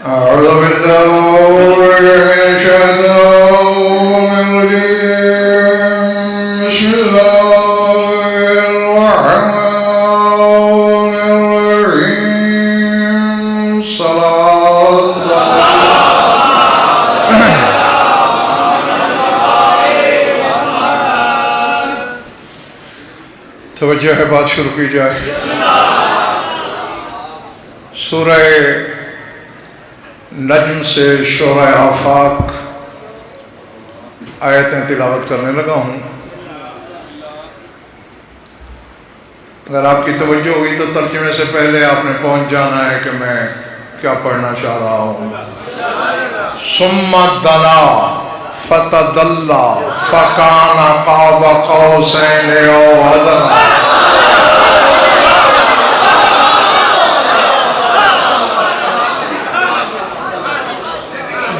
أعوذ بالله من الشيطان الرجيم بسم الله الرحمن الرحيم صلاة توجہ ہے بات شروع کی جائے سورہ نجم سے شعراء آفاق آیتیں تلاوت کرنے لگا ہوں. اگر آپ کی توجہ ہوئی تو ترجمے سے پہلے آپ نے پہنچ جانا ہے کہ میں کیا پڑھنا چاہ رہا ہوں. ثم دنا فتدلى فكان قاب قوسين أو أدنى.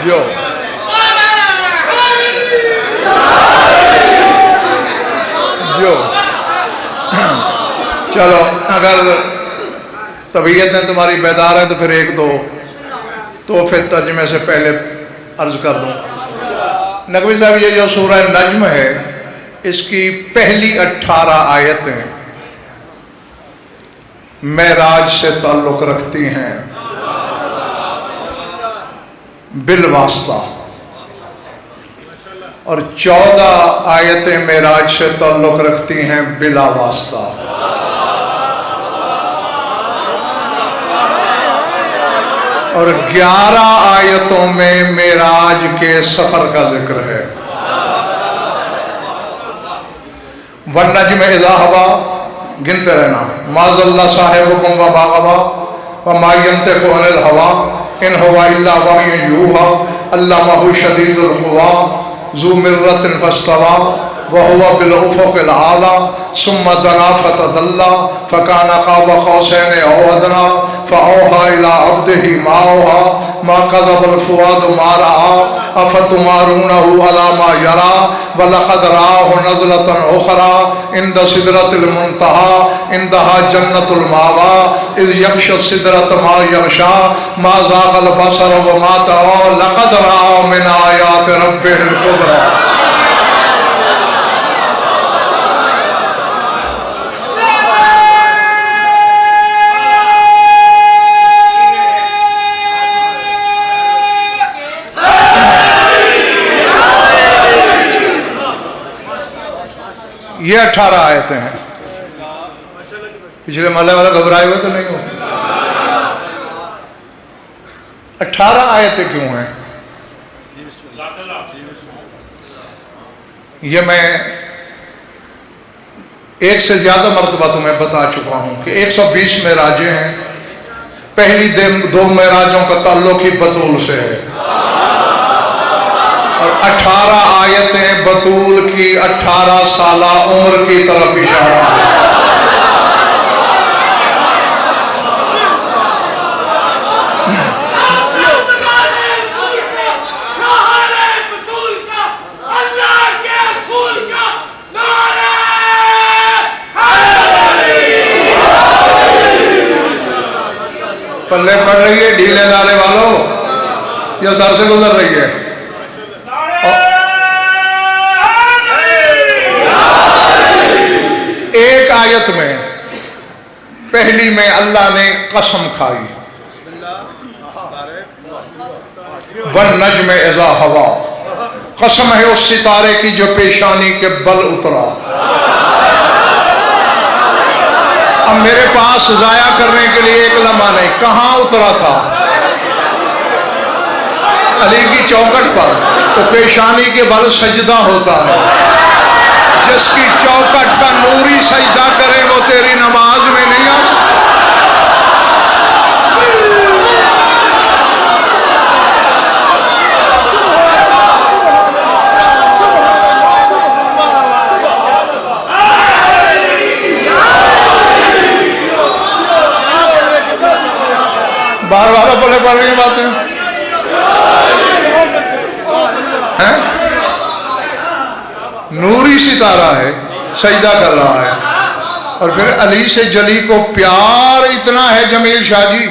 جو چلو اگر طبیعتیں تمہاری بیدار ہیں تو پھر ایک دو تحفے ترجمے سے پہلے عرض کر دوں. نقوی صاحب یہ جو سورہ نجم ہے اس کی پہلی 18 آیتیں معراج سے تعلق رکھتی ہیں بالواسطہ اور 14 آیتیں معراج سے تعلق رکھتی ہیں بلا واسطہ. اور 11 آیتوں میں معراج کے سفر کا ذکر ہے. والنجم اذا ہوا گنتے رہنا. ما ضل صاحبکم وما غوی وما ینطق عن الہوی ان هو الا وحی یوحی علمہ شدید القوی ذو مرۃ فاستوی وهو بالافق الاعلی ثم دنا فتدلی فکان قاب قوسین او ادنی فاوحی الی عبده ما اوحی ما کذب الفؤاد ما رأى افتمارونه على ما يرى ولقد رآه نزلة أخرى عند سدرة المنتهى عندها جنة المأوى إذ يغشى السدرة ما يغشى ما زاغ البصر وما طغى لقد رأى من آيات ربه الكبرى. یہ 18 آیتیں ہیں. پچھلے محلے والا گھبرائے ہوئے تو نہیں ہو. 18 آیتیں کیوں ہیں؟ یہ میں ایک سے زیادہ مرتبہ تمہیں بتا چکا ہوں کہ 120 معراجیں ہیں. پہلی 2 معراجوں کا تعلق ہی بطول سے ہے اور 18 آیتیں بطول کی 18 سالہ عمر کی طرف اشارہ ہے. پلے پڑ رہی ہے ڈھیلے ڈالے والوں یا سر سے گزر رہی ہے؟ ایک آیت میں پہلی میں اللہ نے قسم کھائی والنجم اذا ہوا. قسم ہے اس ستارے کی جو پیشانی کے بل اترا. اب میرے پاس ضائع کرنے کے لیے ایک لمحہ نہیں. کہاں اترا تھا؟ علی کی چوکھٹ پر. تو پیشانی کے بل سجدہ ہوتا ہے. جس کی چوکھٹ کا نوری سجدہ کرے وہ تیری نماز میں نہیں آ سکتا. بار بار بولے پڑ رہی ہیں باتیں. نوری ستارہ ہے سجدہ کر رہا ہے. اور پھر علی سے جلی کو پیار اتنا ہے جمیل شاہ جی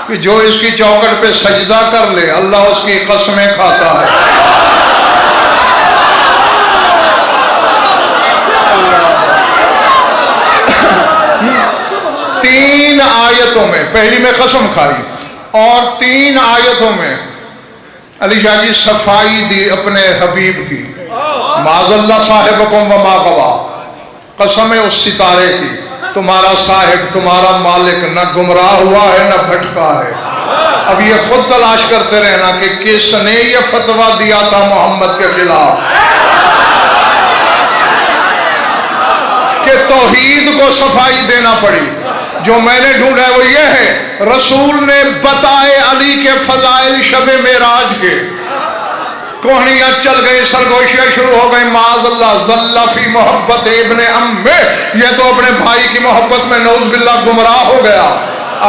کہ جو اس کی چوکٹ پہ سجدہ کر لے اللہ اس کی قسمیں کھاتا ہے. تین آیتوں میں، پہلی میں قسم کھائی اور تین آیتوں میں علی شاہ جی صفائی دی اپنے حبیب کی. معاذ اللہ صاحبکم وما غوا، قسم ہے اس ستارے کی تمہارا صاحب تمہارا مالک نہ گمراہ ہوا ہے نہ بھٹکا ہے. اب یہ خود تلاش کرتے رہنا کہ کس نے یہ فتویٰ دیا تھا محمد کے خلاف کہ توحید کو صفائی دینا پڑی. جو میں نے ڈھونڈا ہے وہ یہ ہے، رسول نے بتائے علی کے فضائل شب معراج کے، کوہنیاں چل گئی، سرگوشیاں شروع ہو گئی. معاذ اللہ ذل فی محبت ابن امہ، یہ تو اپنے بھائی کی محبت میں نعوذ باللہ گمراہ ہو گیا.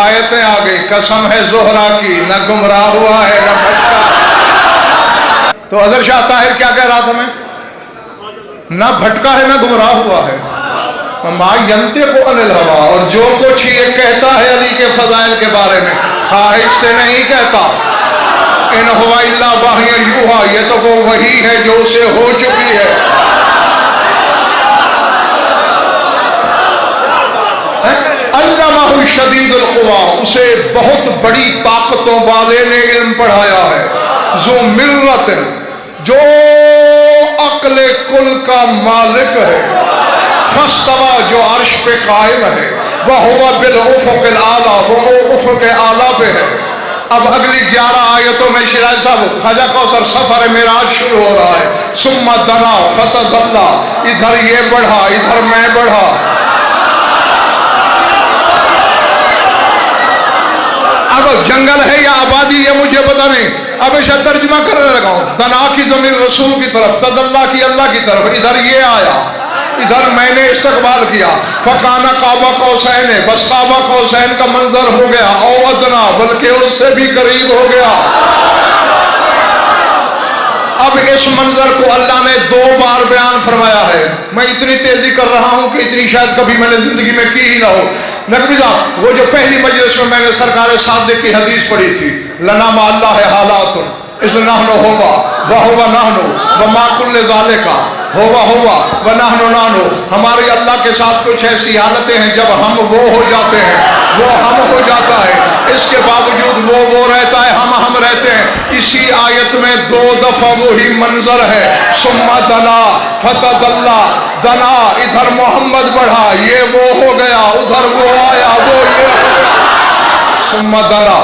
آیتیں آ گئی، قسم ہے زہرا کی نہ گمراہ ہوا ہے نہ بھٹکا. تو حضرت شاہ طاہر کیا کہہ رہا تھا میں؟ نہ بھٹکا ہے نہ گمراہ ہوا ہے. ما ینطق عن الہوا، اور جو کچھ یہ کہتا ہے علی کے فضائل کے بارے میں خواہش سے نہیں کہتا. ان ہوا الا وحی یوحی، یہ تو وہ وحی ہے جو اسے ہو چکی ہے. علمہ شدید القویٰ، اسے بہت بڑی طاقتوں والے نے علم پڑھایا ہے. ذو مرت، جو عقل کل کا مالک ہے. فاستویٰ، جو عرش پہ قائم ہے. وہو بالافق الاعلیٰ، وہ افق اعلیٰ پہ ہے. اب اگلی 11 آیتوں میں شیراز صاحب خواجہ کوثر سفر معراج شروع ہو رہا ہے. ثم دنا فتدلی، ادھر یہ بڑھا ادھر میں بڑھا. اب جنگل ہے یا آبادی یہ مجھے پتا نہیں، اب اسے ترجمہ کرنے لگا ہوں. دنا کی ضمیر رسول کی طرف، تدلی کی اللہ کی طرف. ادھر یہ آیا، ادھر میں نے استقبال کیا. فکانہ قاب قوسین، بس قاب قوسین کا منظر ہو گیا. او ادنا، بلکہ اس سے بھی قریب ہو گیا. اب اس منظر کو اللہ نے 2 بار بیان فرمایا ہے. میں اتنی تیزی کر رہا ہوں کہ اتنی شاید کبھی میں نے زندگی میں کی ہی نہ ہو. نقوی صاحب، وہ جو پہلی مجلس میں نے سرکار صادق کی حدیث پڑھی تھی، لنا مع اللہ حالات اذ نحن ہوا وہو نحن وما کل ذالک ہوا ونحن نحن، ہماری اللہ کے ساتھ کچھ ایسی حالتیں ہیں جب ہم وہ ہو جاتے ہیں، وہ ہم ہو جاتا ہے، اس کے باوجود وہ رہتا ہے، ہم رہتے ہیں. اسی آیت میں 2 دفعہ وہی منظر ہے. ثم دنا فتدلی، دنا ادھر محمد بڑھا، یہ وہ ہو گیا، ادھر وہ آیا، وہ یہ ہو گیا. ثم دنا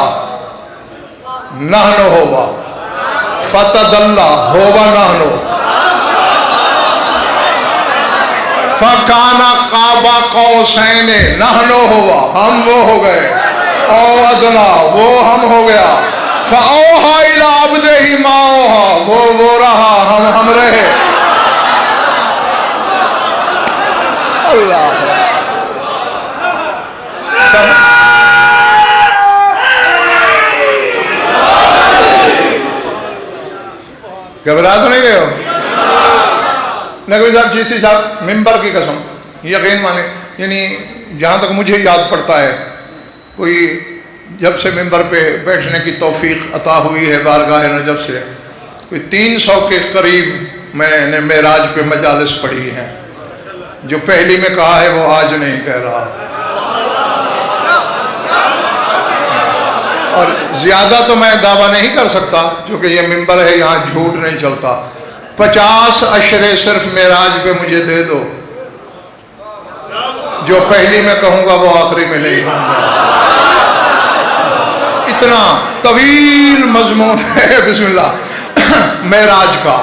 نحن ہوا فتدلی ہوا نحن فکانہ قاب قوسین، نحن ہوا ہم وہ ہو گئے، او ادنا وہ ہم ہو گیا. فاوحی الی عبدہ ما اوحی، وہ رہا ہم رہے. اللہ گھبرا تو نہیں گئے ہو؟ نقوی صاحب چیسی صاحب ممبر کی قسم یقین مانے، یعنی جہاں تک مجھے یاد پڑتا ہے، کوئی جب سے ممبر پہ بیٹھنے کی توفیق عطا ہوئی ہے بارگاہ نجف سے، کوئی 300 کے قریب میں نے معراج پہ مجالس پڑھی ہیں. جو پہلی میں کہا ہے وہ آج نہیں کہہ رہا، اور زیادہ تو میں دعویٰ نہیں کر سکتا کیونکہ یہ ممبر ہے، یہاں جھوٹ نہیں چلتا. 50 اشرے صرف معراج پہ مجھے دے دو، جو پہلی میں کہوں گا وہ آخری میں نہیں کہوں گا. اتنا طویل مضمون ہے بسم اللہ معراج کا.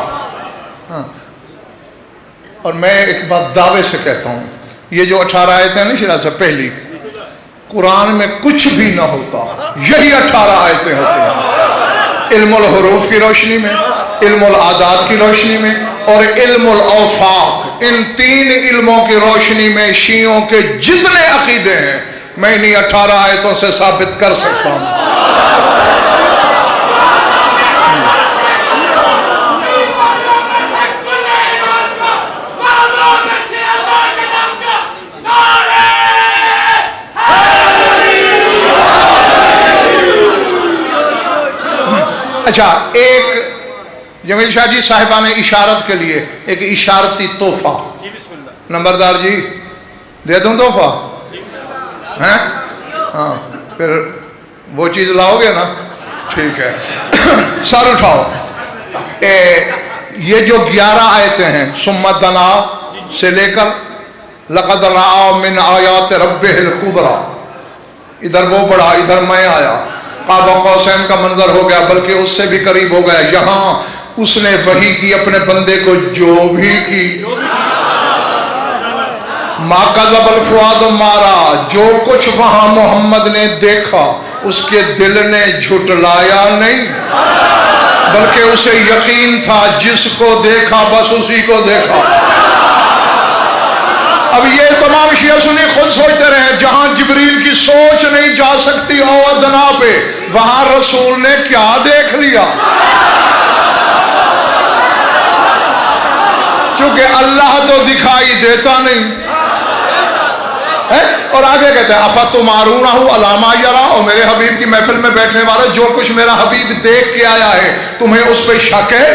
اور میں ایک بات دعوے سے کہتا ہوں، یہ جو 18 آیتیں ہیں نا شیراز سے پہلی، قرآن میں کچھ بھی نہ ہوتا، یہی 18 آیتیں ہوتی ہیں. علم الحروف کی روشنی میں، علم العادات کی روشنی میں، اور علم الاوفاق، ان 3 علموں کی روشنی میں شیعوں کے جتنے عقیدے ہیں میں انہی 18 آیتوں سے ثابت کر سکتا ہوں. اچھا، ایک جمیل شاہ جی صاحبان اشارت کے لیے ایک اشارتی تحفہ، نمبردار جی دے دوں تحفہ؟ ہیں؟ ہاں، پھر وہ چیز لاؤ گے نا؟ ٹھیک ہے، سر اٹھاؤ۔ یہ جو 11 آیتیں ہیں، ثم دنا سے لے کر لقد رأى من آیات ربہ الکبریٰ، ادھر وہ بڑھا، ادھر میں آیا، قاب قوسین کا منظر ہو گیا، بلکہ اس سے بھی قریب ہو گیا۔ یہاں اس نے وحی کی اپنے بندے کو جو بھی کی، ما کذب الفؤاد مارا، جو کچھ وہاں محمد نے دیکھا اس کے دل نے جھٹلایا نہیں، بلکہ اسے یقین تھا جس کو دیکھا بس اسی کو دیکھا۔ اب یہ تمام شیعہ سنی خود سوچتے رہے، جہاں جبریل کی سوچ نہیں جا سکتی او ادنا پہ، وہاں رسول نے کیا دیکھ لیا؟ چونکہ اللہ تو دکھائی دیتا نہیں ہے۔ اور آگے کہتے ہیں اَفَتُمَارُونَهُ عَلَىٰ مَا يَرَىٰ، اور میرے حبیب کی محفل میں بیٹھنے والے، جو کچھ میرا حبیب دیکھ کے آیا ہے تمہیں اس پہ شک ہے؟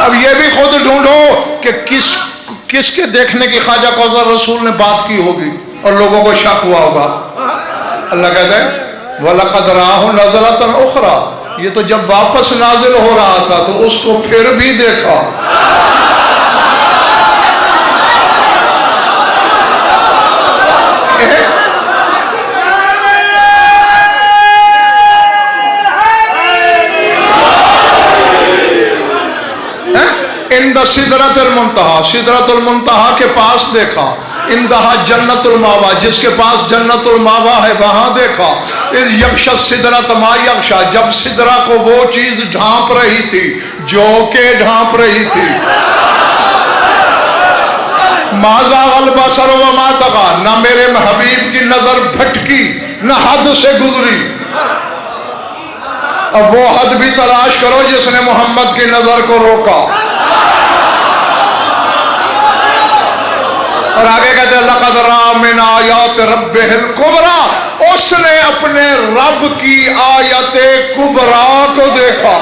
اب یہ بھی خود ڈھونڈو کہ کس کے دیکھنے کی خواجہ کوثر رسول نے بات کی ہوگی اور لوگوں کو شک ہوا ہوگا۔ اللہ کہتا ہے وَلَقَدْ رَآهُ نَزْلَةً أُخْرَىٰ، یہ تو جب واپس نازل ہو رہا تھا تو اس کو پھر بھی دیکھا۔ اندہ سدرۃ المنتہا، سدرۃ المنتہا کے پاس دیکھا، اندہا جنت الماوا، جس کے پاس جنت الماوا ہے وہاں دیکھا۔ اذ یغشی السدرۃ ما یغشی، جب سدرہ کو وہ چیز ڈھانپ رہی تھی جو کہ ڈھانپ رہی تھی۔ ما زاغ البصر وما طغی، نہ میرے حبیب کی نظر بھٹکی نہ حد سے گزری۔ اب وہ حد بھی تلاش کرو جس نے محمد کی نظر کو روکا۔ اور آگے کہتے ہیں لَقَدْ رَأَىٰ مِنْ آیَاتِ رَبِّهِ الْكُبْرَىٰ، اس نے اپنے رب کی آیت کبریٰ کو دیکھا۔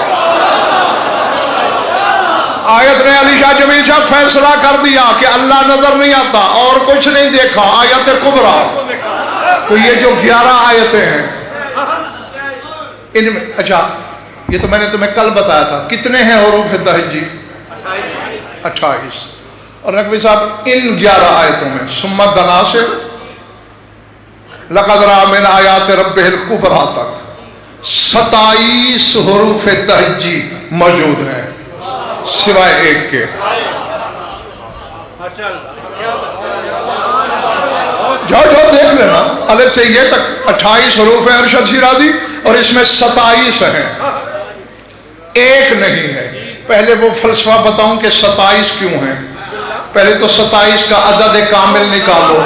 آیت نے علی شاہ جمیل شاہ فیصلہ کر دیا کہ اللہ نظر نہیں آتا اور کچھ نہیں دیکھا، آیت کبریٰ۔ تو یہ جو 11 آیتیں ہیں ان میں، اچھا یہ تو میں نے تمہیں کل بتایا تھا، کتنے ہیں حروف تہجی؟ 28۔ اور نقوی صاحب ان 11 آیتوں میں ثم دنا سے لقد رأى من آیات ربہ الکبریٰ تک 27 حروف تہجی موجود ہیں سوائے ایک کے۔ جاؤ دیکھ لینا، الف سے یہ تک 28 حروف ہیں ارشد شیرازی، اور اس میں 27 ہیں، ایک نہیں ہے۔ پہلے وہ فلسفہ بتاؤں کہ 27 کیوں ہیں؟ پہلے تو 27 کا عدد کامل نکالو۔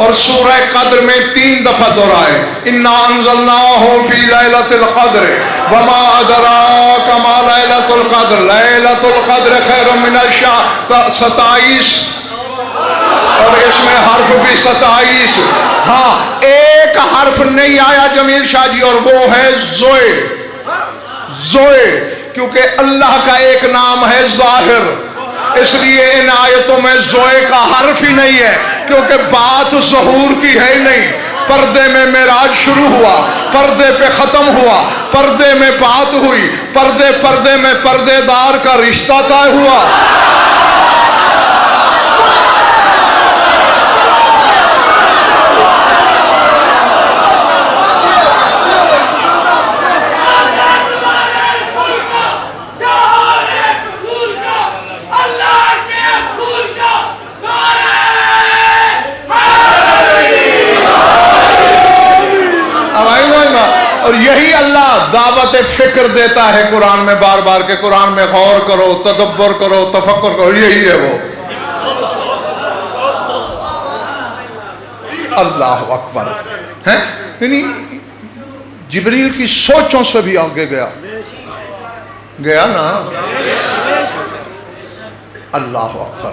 اور سورہ قدر میں 3 دفعہ دہرائے، اِنَّا أَنزَلْنَاهُ فِي لَيْلَةِ الْقَدْرِ وَمَا أَدْرَاكَ مَا لَيْلَةُ الْقَدْرِ لَيْلَةُ الْقَدْرِ خَيْرٌ مِّنَ الشَّهْرِ، 27۔ اور اس میں حرف بھی 27۔ ہاں ایک حرف نہیں آیا جمیل شاہ جی، اور وہ ہے زوئے۔ زوئے کیونکہ اللہ کا ایک نام ہے ظاہر، اس لیے ان آیتوں میں زوئے کا حرف ہی نہیں ہے، کیونکہ بات ظہور کی ہے ہی نہیں۔ پردے میں معراج شروع ہوا، پردے پہ ختم ہوا، پردے میں بات ہوئی، پردے میں پردے دار کا رشتہ طے ہوا۔ اور یہی اللہ دعوت فکر دیتا ہے قرآن میں بار بار کہ قرآن میں غور کرو، تدبر کرو، تفکر کرو، یہی ہے وہ۔ اللہ اکبر ہے، یعنی جبریل کی سوچوں سے بھی آگے گیا نا۔ اللہ اکبر۔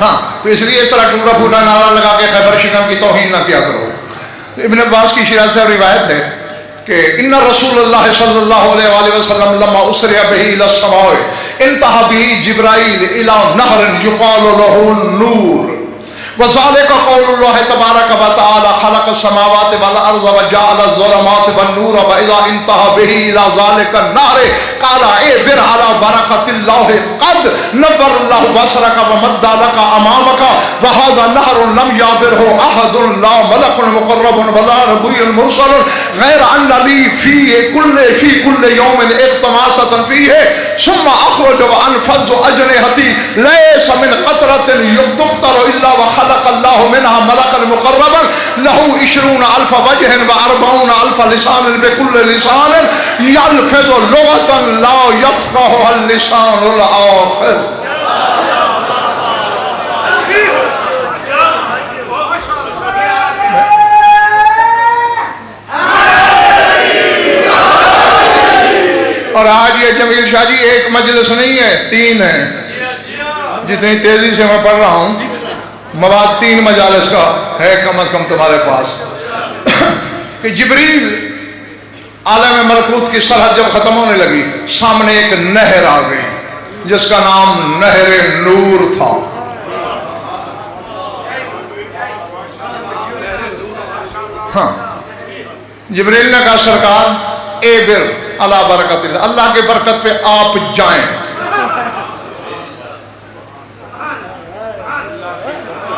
ہاں تو اس لیے اس طرح ٹوٹا پھوٹا نعرہ لگا کے خیبر شکم کی توہین نہ کیا کرو. ابن عباس کی شراز سے روایت ہے کہ ان رسول اللہ صلی اللہ علیہ وآلہ وسلم لما اسرع به الى السماء انتهى به جبرائیل الى نهر يقال له النور وذلك قول الله تبارك وتعالى خلق السماوات والارض وجعل الظلمات والنور واذا انتهى به الى ذلك النهر قال اعبر على بركة الله قد نور الله بصرك ومد لك امامك وهذا النهر لم يعبره احد لا ملك مقرب ولا نبي مرسل غير ان لي في كل يوم اقتماسة فيه ثم اخرج وانفض اجنحتي ليس من قطرة تقطر الا وخلق الله منها ملكا مقربا له 20,000 وجه و40,000 لسان بكل لسان يلفظ لغة لا يفقهها اللسان الآخر. اور آج یہ جمیل شاہ جی ایک مجلس نہیں ہے، 3 ہیں. جتنی تیزی سے میں پڑھ رہا ہوں مواد 3 مجالس کا ہے کم از کم تمہارے پاس. کہ جبریل عالم ملکوت کی سرحد جب ختم ہونے لگی سامنے ایک نہر آ گئی جس کا نام نہر نور تھا. ہاں جبریل نے کہا سرکار اے بر اللہ برکت اللہ، اللہ کے برکت پہ آپ جائیں.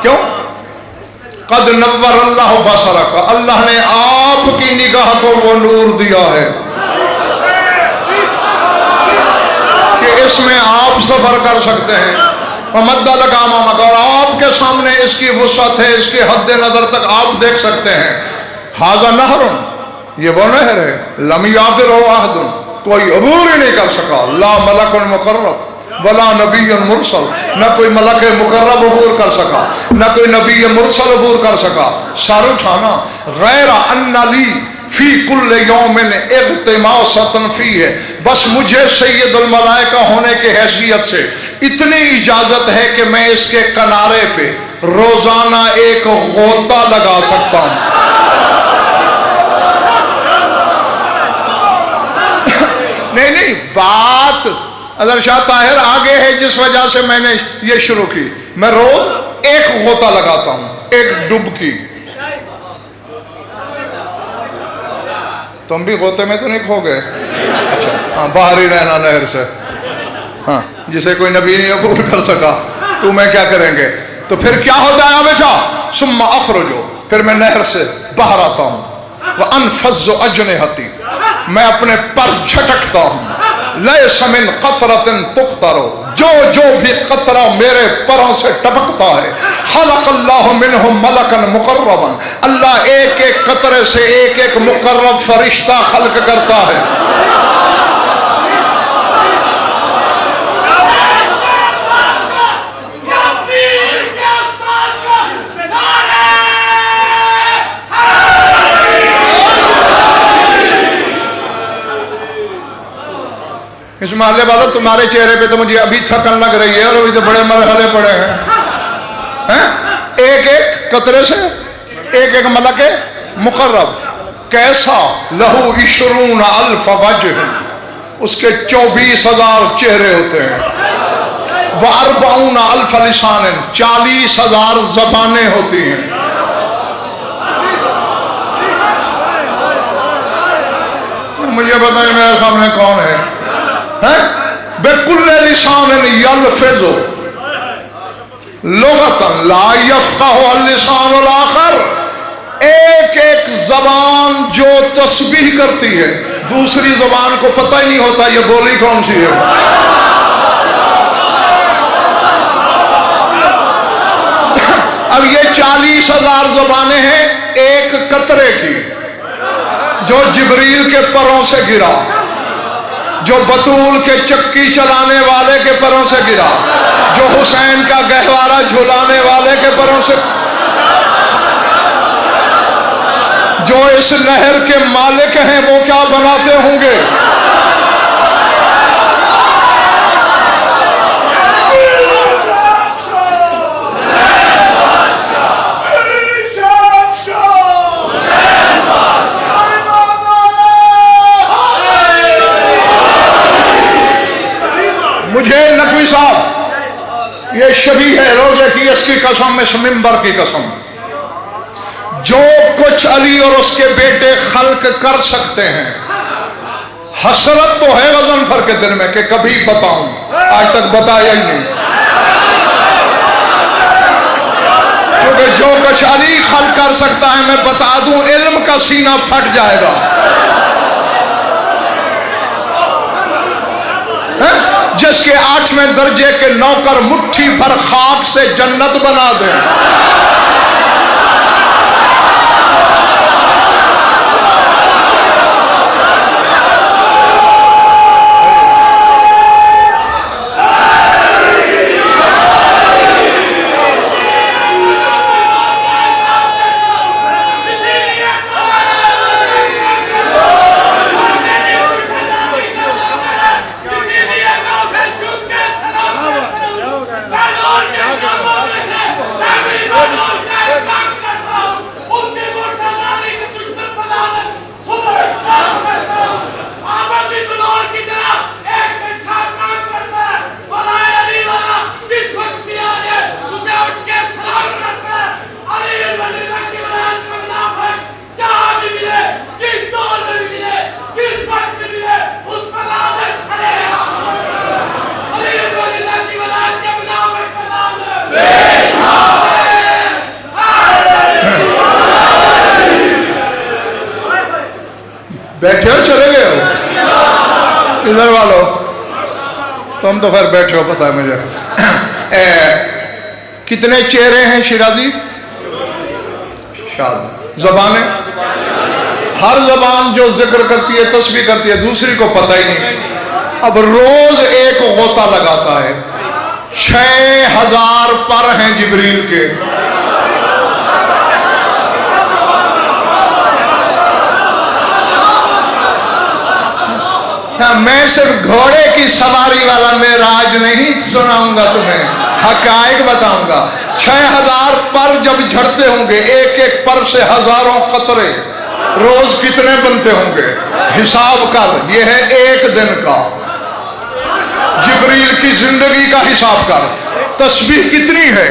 کیوں؟ قد نور اللہ بصرک، اللہ نے آپ کی نگاہ کو وہ نور دیا ہے کہ اس میں آپ سفر کر سکتے ہیں. ومد لک امامک، اور آپ کے سامنے اس کی وسعت ہے، اس کے حد نظر تک آپ دیکھ سکتے ہیں. ھذا نہر، یہ وہ نہر ہے لم یعبرہ احد، کوئی عبور ہی نہیں کر سکا. لا ملک مقرب ولا نبی مرسل، نہ کوئی ملک مقرب عبور کر سکا نہ کوئی نبی مرسل عبور کر سکا. سر اٹھانا غیر ان لی فی کل یوم اغتماسۃ فیہ، بس مجھے سید الملائکہ ہونے کے حیثیت سے اتنی اجازت ہے کہ میں اس کے کنارے پہ روزانہ ایک غوطہ لگا سکتا ہوں. نہیں بات اگر شاہ طاہر آگے ہے جس وجہ سے میں نے یہ شروع کی. میں روز ایک غوطہ لگاتا ہوں، ایک ڈبکی. تم بھی غوطے میں تو نہیں کھو گئے؟ اچھا ہاں، باہر ہی رہنا نہر سے. ہاں جسے کوئی نبی نہیں عبور کر سکا تو میں کیا کریں گے. تو پھر کیا ہوتا ہے ہمیشہ ثم اخرجو، پھر میں نہر سے باہر آتا ہوں. وانفض اجنحتی، میں اپنے پر جھٹکتا ہوں. لیس من قطرۃ تقطر، جو بھی قطرہ میرے پروں سے ٹپکتا ہے. خلق اللہ منہم ملکا مقربا، اللہ ایک ایک قطرے سے ایک ایک مقرب فرشتہ خلق کرتا ہے. اس محلے والوں تمہارے چہرے پہ تو مجھے ابھی تھکن لگ رہی ہے اور ابھی تو بڑے مرحلے پڑے ہیں. ایک ایک قطرے سے ایک ایک ملک مقرب. کیسا؟ لہو 20,000 وجہ، اس کے 24,000 چہرے ہوتے ہیں. و40,000 لسان، 40,000 زبانیں ہوتی ہیں. مجھے پتہ نہیں میرے سامنے کون ہے. بِكُلِّ لِسَانٍ يَلْفِظُ لُغَةً لَا يَفْقَهُ اللِّسَانُ الْآخَرُ، ایک ایک زبان جو تسبیح کرتی ہے دوسری زبان کو پتہ ہی نہیں ہوتا یہ بولی کون سی ہے. اب یہ 40,000 زبانیں ہیں ایک قطرے کی جو جبریل کے پروں سے گرا، جو بطول کے چکی چلانے والے کے پروں سے گرا، جو حسین کا گہوارہ جھلانے والے کے پروں سے، جو اس نہر کے مالک ہیں وہ کیا بناتے ہوں گے. قسم، اس منبر کی قسم، جو کچھ علی اور اس کے بیٹے خلق کر سکتے ہیں، حسرت تو ہے غضنفر کے دل میں کہ کبھی بتاؤں، آج تک بتایا ہی نہیں، کیونکہ جو کچھ علی خلق کر سکتا ہے میں بتا دوں، علم کا سینہ پھٹ جائے گا۔ جس کے 8ویں درجے کے نوکر مٹھی بھر خاک سے جنت بنا دیں، بیٹھے ہو چلے گئے ہو ادھر والو، تم تو خیر بیٹھے ہو پتہ ہے مجھے۔ کتنے چہرے ہیں شیرازی؟ شاد زبانیں، ہر زبان جو ذکر کرتی ہے تسبیح کرتی ہے دوسری کو پتہ ہی نہیں۔ اب روز ایک غوطہ لگاتا ہے، 6000 پر ہیں جبریل کے، میں صرف گھوڑے کی سواری والا معراج نہیں سناؤں گا تمہیں، حقائق بتاؤں گا۔ 6000 پر جب جھڑتے ہوں گے، ایک ایک پر سے ہزاروں قطرے، روز کتنے بنتے ہوں گے حساب کر، یہ ہے ایک دن کا، جبریل کی زندگی کا حساب کر۔ تسبیح کتنی ہے؟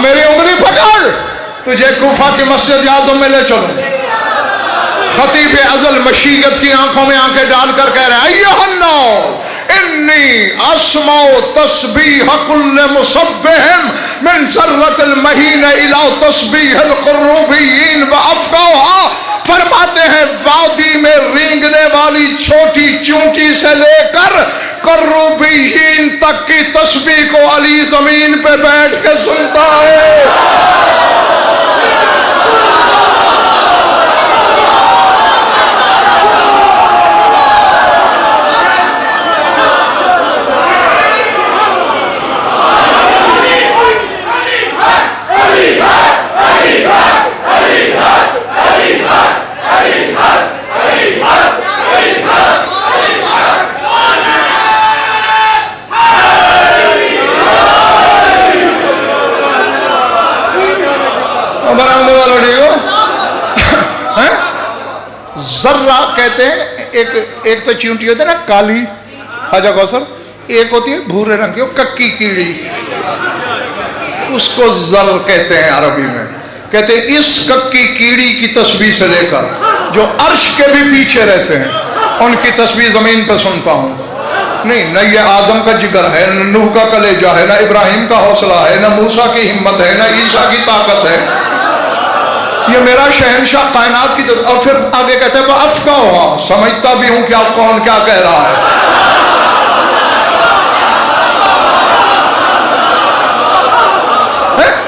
میری انگلی پکڑ، تجھے کوفہ کی مسجد اعظم میں لے چلوں۔ خطیب ازل مشیت کی آنکھوں میں آنکھیں ڈال کر کہہ رہے ہیں ایھا الناس انی اسمع تسبیح کل مسبح من ذرۃ المہین الی تسبیح القروبیین وافقاھا۔ فرماتے ہیں وادی میں رینگنے والی چھوٹی چونٹی سے لے کر قروبیین تک کی تسبیح کو علی زمین پہ بیٹھ کے سنتا ہے۔ ذرہ کہتے ہیں، ایک تو چونٹی ہوتی ہے نا کالی، خواجہ کوثر، ایک ہوتی ہے بھورے رنگ کی، وہ ککی کیڑی، اس کو ذر کہتے ہیں عربی میں۔ کہتے ہیں اس ککی کیڑی کی تسبیح سے لے کر جو عرش کے بھی پیچھے رہتے ہیں ان کی تسبیح زمین پہ سنتا ہوں۔ نہیں، نہ یہ آدم کا جگر ہے، نہ نوح کا کلیجہ ہے، نہ ابراہیم کا حوصلہ ہے، نہ موسیٰ کی ہمت ہے، نہ عیسیٰ کی طاقت ہے، یہ میرا شہنشاہ کائنات کی طرف۔ اور پھر آگے کہتے ہیں وَأَفْقَهُهَا، سمجھتا بھی ہوں کہ آپ کون کیا کہہ رہا ہے۔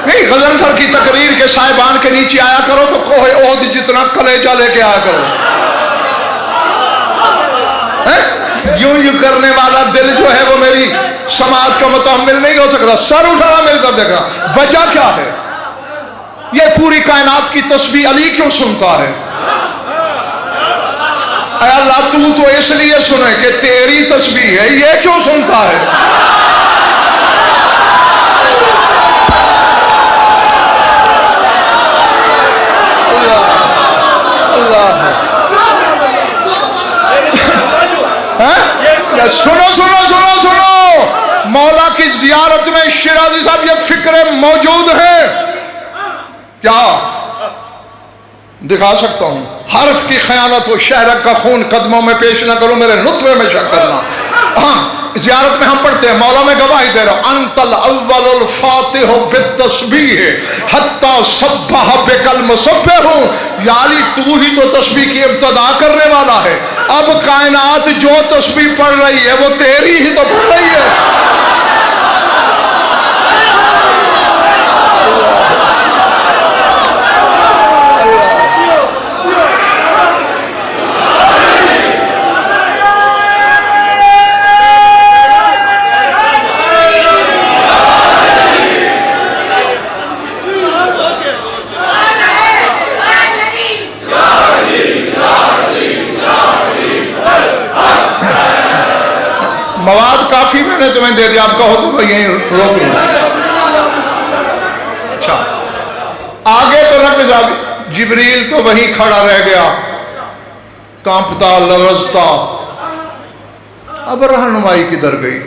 نہیں، غضنفر کی تقریر کے صاحبان کے نیچے آیا کرو تو کوہ احد جتنا کلیجہ لے کے آیا کرو۔ یوں کرنے والا دل جو ہے وہ میری سماعت کا متحمل نہیں ہو سکتا، سر اٹھانا میری طرف دیکھا۔ وجہ کیا ہے؟ یہ پوری کائنات کی تسبیح علی کیوں سنتا ہے؟ اے اللہ تو اس لیے سنے کہ تیری تسبیح ہے، یہ کیوں سنتا ہے؟ سنو سنو سنو سنو، مولا کی زیارت میں شیرازی صاحب یہ فکریں موجود ہیں۔ کیا دکھا سکتا ہوں؟ حرف کی خیانت و شہرک کا خون قدموں میں پیش نہ کروں، میرے نطفے میں شک کرنا. ہاں زیارت میں ہم پڑھتے ہیں، مولا میں گواہی دے رہا ہوں، انت الاول الفاتح بالتسبیح حتی سبح بک المسبح. یا علی تو ہی تو تسبیح کی ابتدا کرنے والا ہے. اب کائنات جو تسبیح پڑھ رہی ہے وہ تیری ہی تو پڑھ رہی ہے. مواد کافی میں نے تمہیں دے دیا، آپ کہو تو میں یہیں روک لوں. اچھا آگے تو رکھ جا. جبریل تو وہیں کھڑا رہ گیا کانپتا لرزتا. اب رہنمائی کدھر گئی؟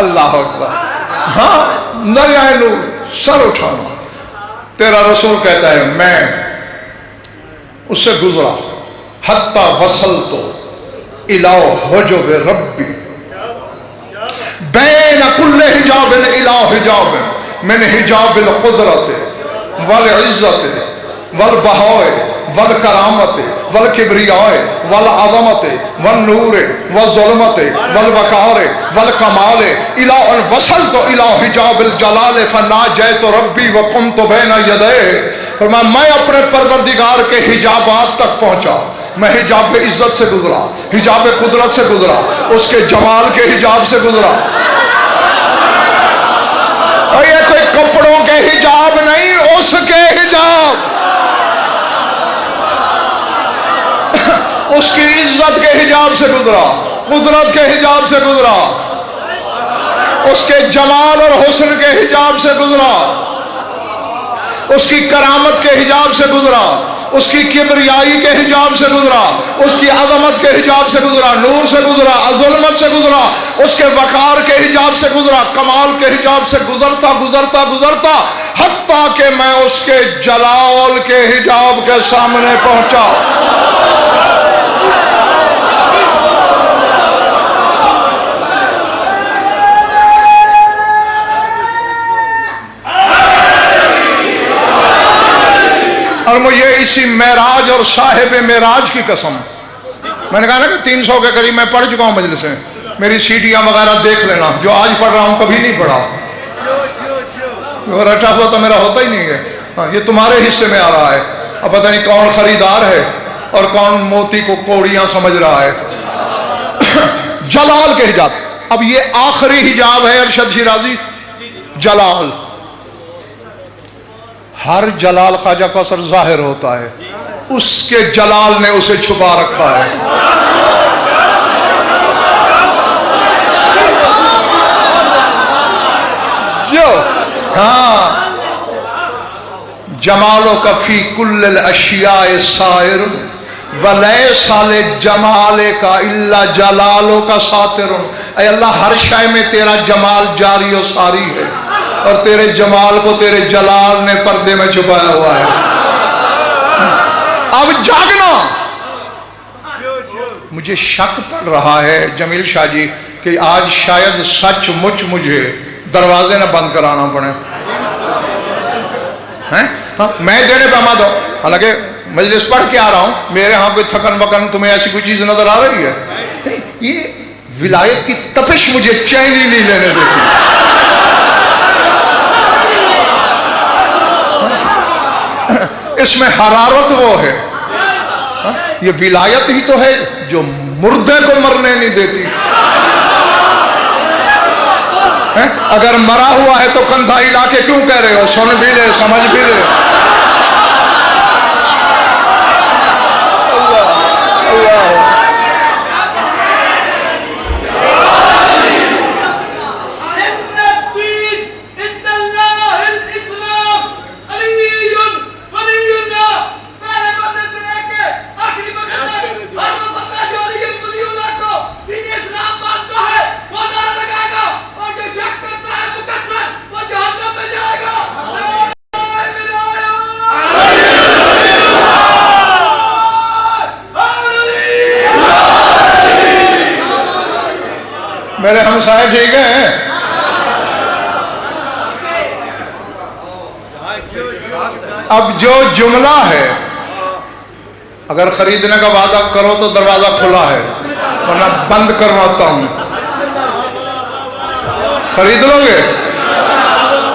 اللہ اکبر. ہاں دریائے نور سر اٹھانا. تیرا رسول کہتا ہے میں اس سے گزرا حتی وصلت الی حجب ربی بین کل حجاب الی حجاب من حجاب القدرت والعزت والبہاء والکرامت والکبریاء والعظمت والنور والظلمت والوقار والکمال الی ان وصلت الی حجاب الجلال فناجیت ربی وقمت بین یدیہ. فرمایا میں اپنے پروردگار کے حجابات تک پہنچا. میں حجاب عزت سے گزرا، حجاب قدرت سے گزرا، اس کے جمال کے حجاب سے گزرا. اور یہ کوئی کپڑوں کے حجاب نہیں، اس کے حجاب، اس کی عزت کے حجاب سے گزرا، قدرت کے حجاب سے گزرا، اس کے جمال اور حسن کے حجاب سے گزرا، اس کی کرامت کے حجاب سے گزرا، اس کی کبریائی کے حجاب سے گزرا، اس کی عظمت کے حجاب سے گزرا، نور سے گزرا، ظلمت سے گزرا، اس کے وقار کے حجاب سے گزرا، کمال کے حجاب سے گزرتا گزرتا گزرتا حتیٰ کہ میں اس کے جلال کے حجاب کے سامنے پہنچا. اور مجھے اسی معراج اور صاحب معراج کی قسم، میں نے کہا نا کہ 300 کے قریب میں پڑھ چکا ہوں مجلس میں، میری سیڈیاں وغیرہ دیکھ لینا، جو آج پڑھ رہا ہوں کبھی نہیں پڑھا، رٹا ہوا تو میرا ہوتا ہی نہیں ہے. ہاں یہ تمہارے حصے میں آ رہا ہے. اب پتہ نہیں کون خریدار ہے اور کون موتی کو کوڑیاں سمجھ رہا ہے. جلال کے حجاب. اب یہ آخری حجاب ہے ارشد شیرازی، جلال. ہر جلال خواجہ کوثر ظاہر ہوتا ہے، اس کے جلال نے اسے چھپا رکھا ہے. جو ہاں جمالک فی کل الاشیاء سائر ولیس لجمالک الا جلالک ساتر. اے اللہ ہر شے میں تیرا جمال جاری و ساری ہے، اور تیرے جمال کو تیرے جلال نے پردے میں چھپایا ہوا ہے. اب جاگنا. مجھے شک پڑ رہا ہے جمیل شاہ جی کہ آج شاید سچ مچ مجھے دروازے نہ بند کرانا پڑے. میں دینے پہ آماد ہوں، حالانکہ مجلس پڑھ کے آ رہا ہوں، میرے ہاں کوئی تھکن وکن تمہیں ایسی کوئی چیز نظر آ رہی ہے؟ یہ ولایت کی تپش مجھے چین ہی نہیں لینے دیتی. اس میں حرارت وہ ہے. یہ ولایت ہی تو ہے جو مردے کو مرنے نہیں دیتی. اگر مرا ہوا ہے تو کندھا ہلا کے کیوں کہہ رہے ہو؟ سن بھی لے، سمجھ بھی لے. اسلام مانتا ہے وہ نعرہ لگائے گا، اور جو شک کرتا ہے میرے ہمسائے ٹھیک ہیں؟ اب جو جملہ ہے اگر خریدنے کا وعدہ کرو تو دروازہ کھلا ہے، ورنہ بند کرواتا ہوں۔ خرید لو گے؟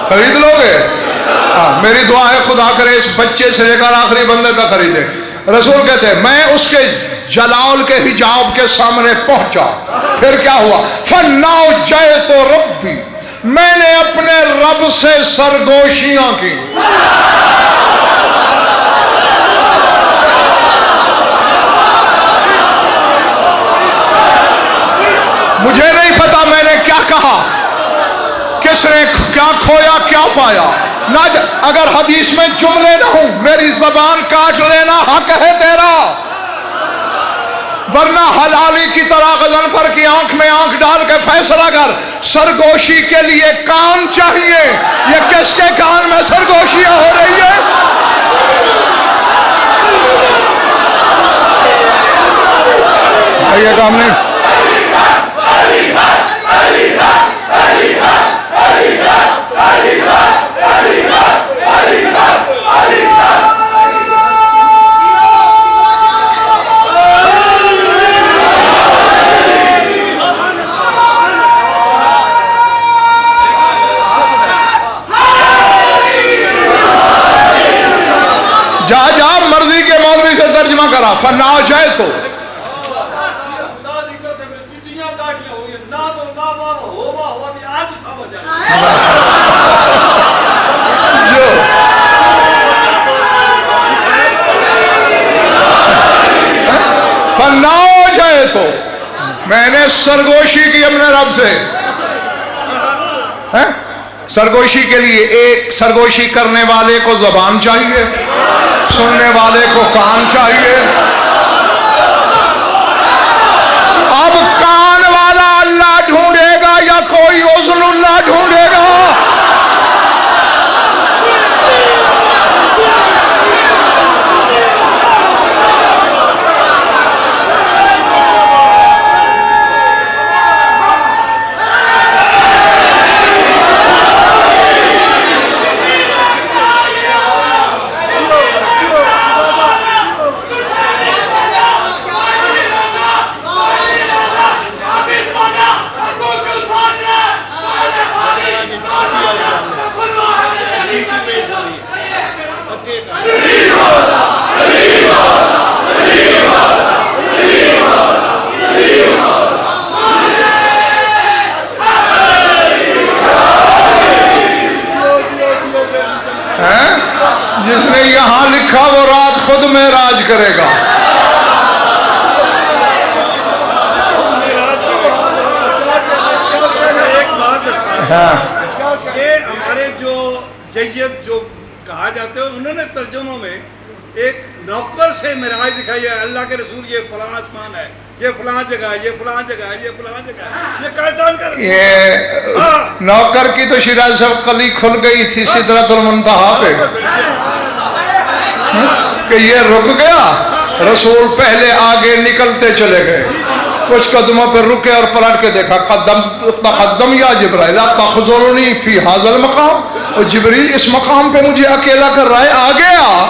خرید لو گے؟ میری دعا ہے خدا کرے اس بچے سے لے کر آخری بندے تک خریدے۔ رسول کہتے ہیں میں اس کے جلال کے حجاب کے سامنے پہنچا، پھر کیا ہوا؟ فَنَاجَيْتُ رَبِّي، میں نے اپنے رب سے سرگوشیاں کی۔ مجھے نہیں پتا میں نے کیا کہا، کس نے کیا کھویا کیا پایا، اگر حدیث میں جملے نہ ہوں میری زبان کاٹ لینا حق ہے تیرا، ورنہ حلالی کی طرح غضنفر کی آنکھ میں آنکھ ڈال کے فیصلہ کر۔ سرگوشی کے لیے کان چاہیے، یہ کس کے کان میں سرگوشیاں ہو رہی ہے؟ یہ کام نہیں۔ جا مرضی کے مولوی سے ترجمہ کرا۔ فَنَاجَيْتُ، فَنَاجَيْتُ، میں نے سرگوشی کی اپنے رب سے۔ سرگوشی کے لیے ایک سرگوشی کرنے والے کو زبان چاہیے، سننے والے کو کان چاہیے۔ اب کان والا اللہ ڈھونڈے گا یا کوئی اذن اللہ ڈھونڈے گا؟ جس نے یہاں لکھا وہ رات خود میں راج کرے گا۔ یہ ہمارے جو جید جو کہا جاتے ہیں انہوں نے ترجموں میں ایک نوکر سے معراج دکھائی ہے، اللہ کے رسول یہ فلاں آسمان ہے، یہ فلاں جگہ ہے، یہ فلاں جگہ ہے، یہ فلاں جگہ ہے، یہ کیسان کر یہ نوکر کی تو شیراز صاحب کلی کھل گئی تھی سدرۃ المنتہا پہ کہ یہ رک گیا، رسول پہلے آگے نکلتے چلے گئے، کچھ قدموں پر رکے اور پلٹ کے دیکھا، تقدم یا جبرائیل تخذلنی فی ھذا المقام، اور جبریل اس مقام پہ مجھے اکیلا کر رہا ہے، آگے آ۔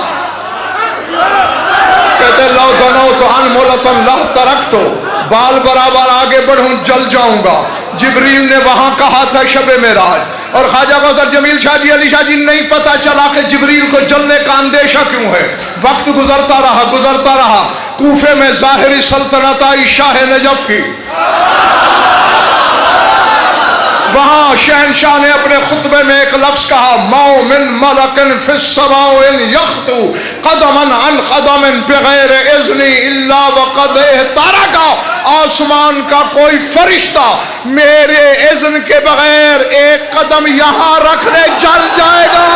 کہتے لو دنوت عن ملتن لہ ترکتو، بال برابر آگے بڑھوں جل جاؤں گا۔ جبریل نے وہاں کہا تھا شب معراج، اور خواجہ کوثر جمیل شاہ جی علی شاہ جی نہیں پتا چلا کہ جبریل کو جلنے کا اندیشہ کیوں ہے۔ وقت گزرتا رہا، کوفے میں ظاہری سلطنت آئی شاہ نجف کی، وہاں شہنشاہ نے اپنے خطبے میں ایک لفظ کہا، مَوْ مِن مَلَكٍ فِي السَّمَاءِ يَخْطُو قَدَمًا عَنْ قَدَمٍ بِغَيْرِ إِذْنِ إِلَّا وَقَدْ احْتَرَقَ، آسمان کا کوئی فرشتہ میرے اذن کے بغیر ایک قدم یہاں رکھنے جل جائے گا۔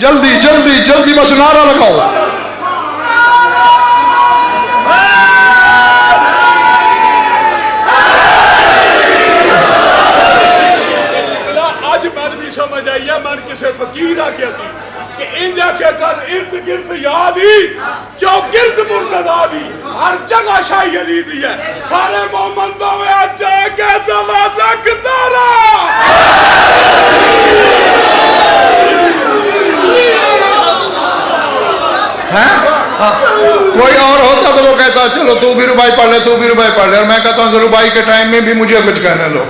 جلدی جلدی جلدی بس نعرہ لگاؤ۔ رکھے کر ارد گرد یادی جو گرد مرتضی دی ہر جگہ شاہ یزیدی ہے سارے مومندوں میں آج جائے کیسا وعدک دارا کوئی اور ہوتا تو وہ کہتا چلو تو بھی ربائی پڑھ لے تو بھی ربائی پڑھ لے اور میں کہتا ہوں ربائی کے ٹائم میں بھی مجھے کچھ کہنے لو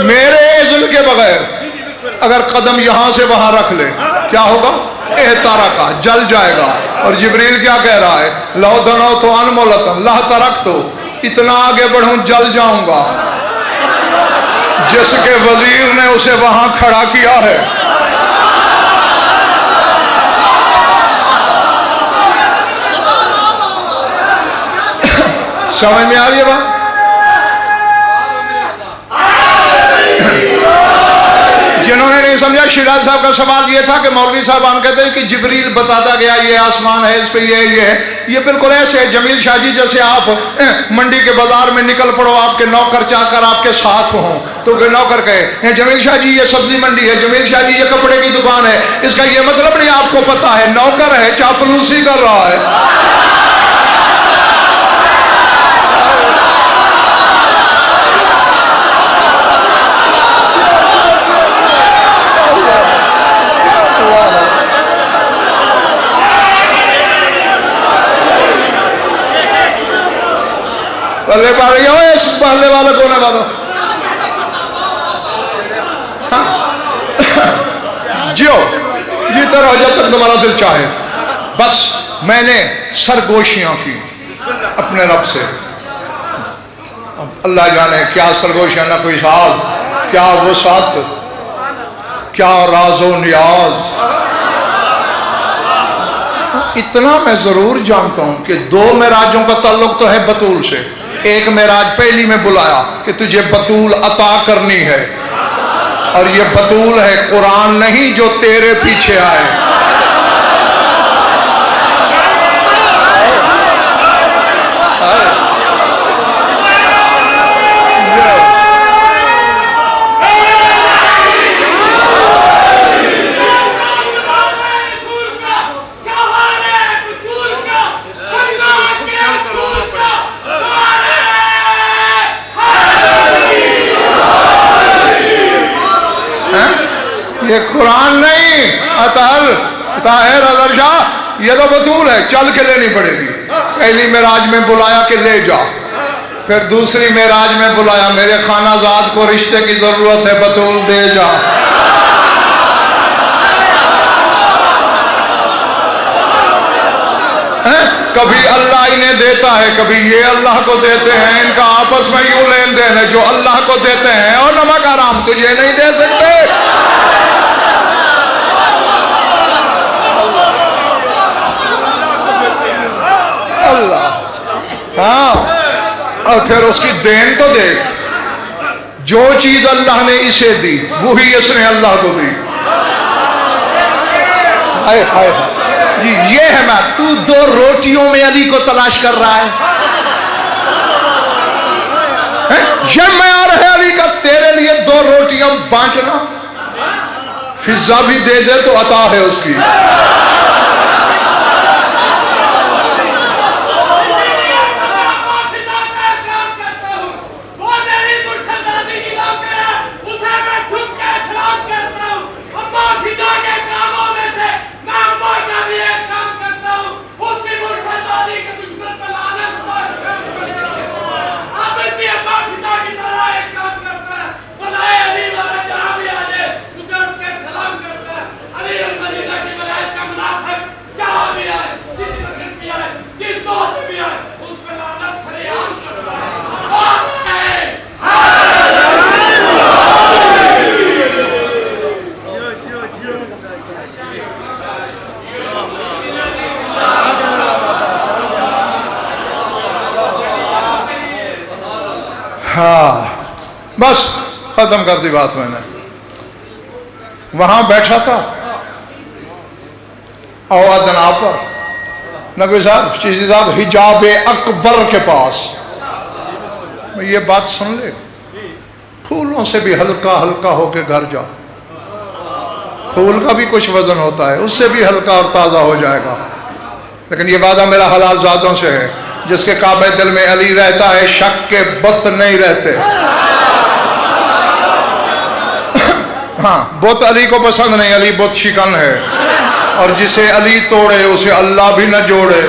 میرے اذن کے بغیر اگر قدم یہاں سے وہاں رکھ لے کیا ہوگا احترقہ جل جائے گا اور جبریل کیا کہہ رہا ہے لو دنو تو انمولتن لا ترکتو اتنا آگے بڑھوں جل جاؤں گا جس کے وزیر نے اسے وہاں کھڑا کیا ہے سمجھ میں آ رہی ہے بات جنہوں نے نہیں سمجھا شیراز صاحب کا سوال یہ تھا کہ مولوی صاحبان کہتے ہیں کہ جبریل بتاتا گیا یہ آسمان ہے اس پہ یہ ہے یہ بالکل ایسے ہے جمیل شاہ جی جیسے آپ منڈی کے بازار میں نکل پڑو آپ کے نوکر چاہ کر آپ کے ساتھ ہوں تو کہ نوکر کہے جمیل شاہ جی یہ سبزی منڈی ہے جمیل شاہ جی یہ کپڑے کی دکان ہے اس کا یہ مطلب نہیں آپ کو پتا ہے نوکر ہے چاپلوسی کر رہا ہے پہلے پہلے ہو اس پہلے والا کون ہے والا جیو جیتا رہو جب تک تمہارا دل چاہے بس میں نے سرگوشیاں کی اپنے رب سے اللہ جانے کیا سرگوشیاں نہ کوئی حال کیا وسعت کیا راز و نیاز اتنا میں ضرور جانتا ہوں کہ دو معراجوں کا تعلق تو ہے بطول سے ایک معراج پہلی میں بلایا کہ تجھے بطول عطا کرنی ہے اور یہ بطول ہے قرآن نہیں جو تیرے پیچھے آئے یہ قرآن نہیں طاہر اظہر شاہ یہ تو بطول ہے چل کے لینی پڑے گی پہلی معراج میں بلایا کہ لے جا پھر دوسری معراج میں بلایا میرے خانہ زاد کو رشتے کی ضرورت ہے بطول دے جا کبھی اللہ انہیں دیتا ہے کبھی یہ اللہ کو دیتے ہیں ان کا آپس میں یوں لین دین ہے جو اللہ کو دیتے ہیں اور نمک حرام تجھے نہیں دے سکتے اللہ ہاں اور پھر اس کی دین تو دیکھ جو چیز اللہ نے اسے دی وہی اس نے اللہ کو دی ہائے ہائے یہ ہے میں تو دو روٹیوں میں علی کو تلاش کر رہا ہے یہ معیار ہے علی کا تیرے لیے دو روٹیاں بانٹنا فضا بھی دے دے تو عطا ہے اس کی ہاں بس ختم کر دی بات میں نے وہاں بیٹھا تھا اوادنا پر نقوی صاحب چیزی صاحب حجاب اکبر کے پاس یہ بات سن لے پھولوں سے بھی ہلکا ہلکا ہو کے گھر جا پھول کا بھی کچھ وزن ہوتا ہے، اس سے بھی ہلکا اور تازہ ہو جائے گا، لیکن یہ وعدہ میرا حلال ذاتوں سے ہے، جس کے کعبہ دل میں علی رہتا ہے شک کے بت نہیں رہتے۔ ہاں، بت علی کو پسند نہیں، علی بت شکن ہے، اور جسے علی توڑے اسے اللہ بھی نہ جوڑے۔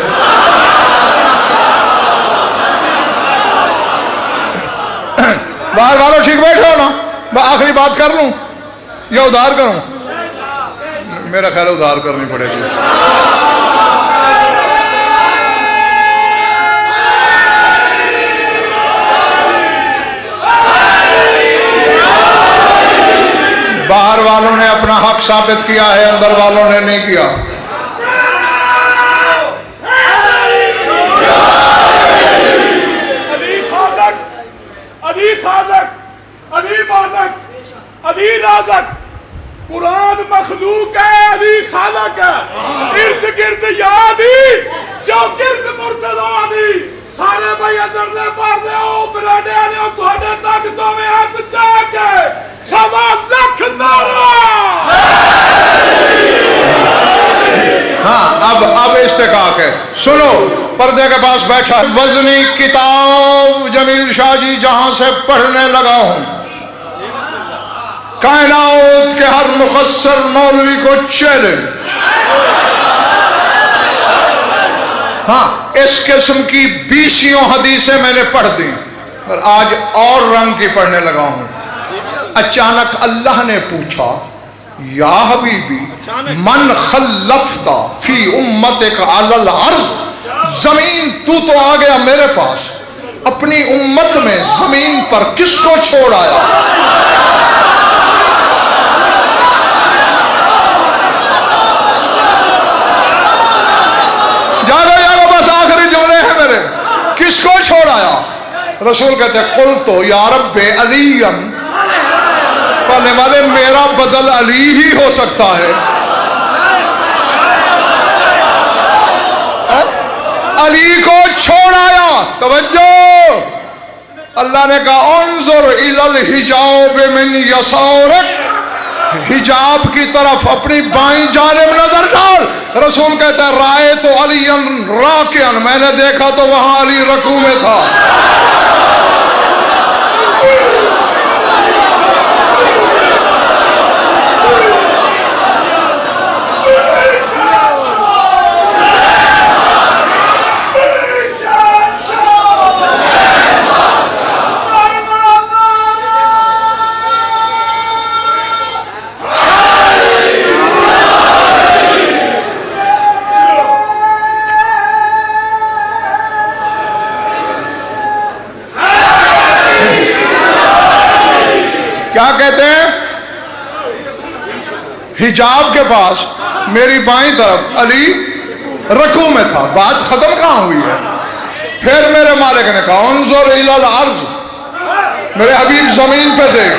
باہر والوں ٹھیک بیٹھے ہو نا؟ میں آخری بات کر لوں یا ادھار کروں؟ میرا خیال ادھار کرنی پڑے گی۔ باہر والوں نے اپنا حق ثابت کیا ہے، اندر والوں نے نہیں کیا۔ علی خالق، علی مالک، علی رازق، قرآن مخلوق ہے، علی خالق ہے، ارد گرد یاد ہی جو گرد مرتضی علی، سارے بھائی اندر نے پڑھ لے ہو بلانے آنے ہو توڑے طاقتوں میں ہاتھ جا کے 1.25 لاکھ نعرہ۔ ہاں، اب استحقاق ہے۔ سنو، پردے کے پاس بیٹھا وزنی کتاب جمیل شاہ جی جہاں سے پڑھنے لگا ہوں، کائنات کے ہر مقصر مولوی کو چیلنج۔ ہاں، اس قسم کی 20 حدیثیں میں نے پڑھ دی، اور آج اور رنگ کی پڑھنے لگا ہوں۔ اچانک اللہ نے پوچھا، یا حبیبی من خلفت فی امتک علی الارض، زمین تو آ گیا میرے پاس، اپنی امت میں زمین پر کس کو چھوڑ آیا؟ جاگو بس آخری جملے ہیں میرے، کس کو چھوڑ آیا؟ رسول کہتے قلتو یا رب علی، پڑھنے والے میرا بدل علی ہی ہو سکتا ہے۔ علی کو چھوڑ آیا، توجہ، اللہ نے کہا انظر الی الحجاب من یسارک، حجاب کی طرف اپنی بائیں جانب نظر ڈال۔ رسول کہتا ہے رأیت علی راکعا، میں نے دیکھا تو وہاں علی رکوع میں تھا۔ کیا کہتے ہیں؟ حجاب کے پاس میری بائیں طرف علی رکوع میں تھا۔ بات ختم کہاں ہوئی ہے؟ پھر میرے مالک نے کہا انظر الی الارض، میرے حبیب زمین پہ دیکھ۔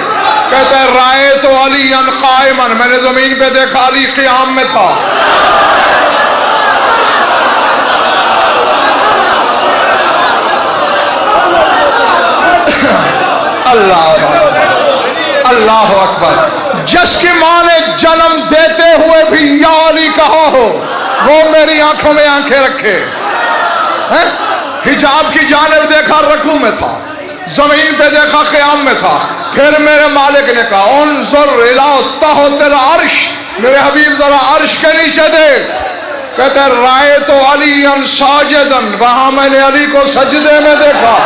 کہتا ہے رأیت علیٰ قائما، میں نے زمین پہ دیکھا علی قیام میں تھا۔ اللہ اکبر۔ جس کی ماں نے جنم دیتے ہوئے بھی یا علی کہا ہو، وہ میری آنکھوں میں آنکھیں رکھے۔ حجاب کی جانب دیکھا رکوع میں تھا، زمین پہ دیکھا قیام میں تھا۔ پھر میرے مالک نے کہا انظر الی تحت العرش، میرے حبیب ذرا عرش کے نیچے دیکھ۔ کہتے ہیں رأیت علیٰ ساجدا، وہاں میں نے علی کو سجدے میں دیکھا۔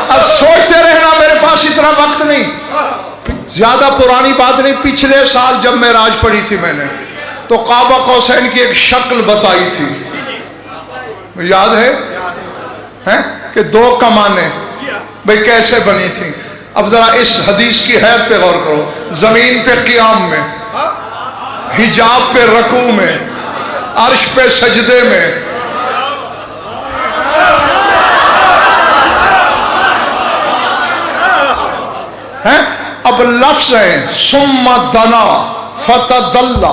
اب سوچتے رہنا، میرے پاس اتنا وقت نہیں، زیادہ پرانی بات نہیں۔ پچھلے سال جب معراج پڑھی تھی میں نے، تو قاب قوسین کی ایک شکل بتائی تھی، یاد ہے کہ 2 کمانیں بھئی کیسے بنی تھیں۔ اب ذرا اس حدیث کی حیث پہ غور کرو، زمین پہ قیام میں، حجاب پہ رکوع میں، عرش پہ سجدے میں۔ اب لفظ ہے ثم دنا فتدلا،